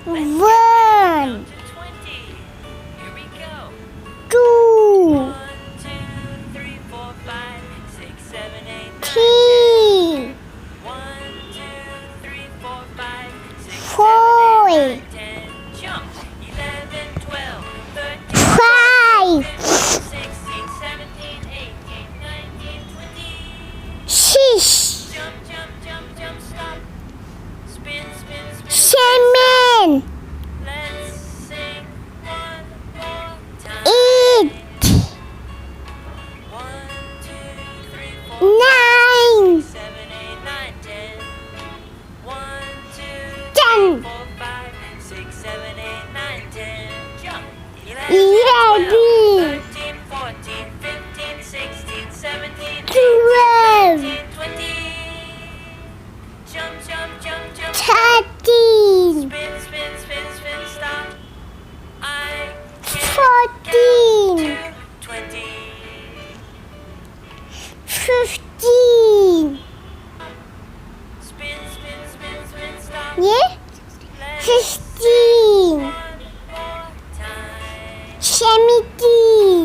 Let's get ready to One, count to 20. Here we go. 2, 1, 2, 3, 4, 5, 6, 7, 8, 9, 10. 3, 1, 2, 3, 4, 5, 6, 7, 4, 8, 9, 10. Jump. 11, 12, 13, 5, 15, 16, 17, 18, 19, 20. 6, Jump, jump, jump, jump, stop. Spin, spin, spin, spin, 7, stop. Let's sing one more time. 8, 1, 2, 3, 4, 9, 6, 7, 8, 9, 10. 1, 2, 10, 4, 5, 6, 7, 8, 9, 10. Jump. 11, 12, 13, 14, 15, 16, 17, 12, 18, 20. Jump, jump, jump, jump. 13, Spin, spin, spin, spin, stop. I can't 14, count to 20. 15, Spin, spin, spin, spin, stop. yeah, Let's 16, one more time. 17,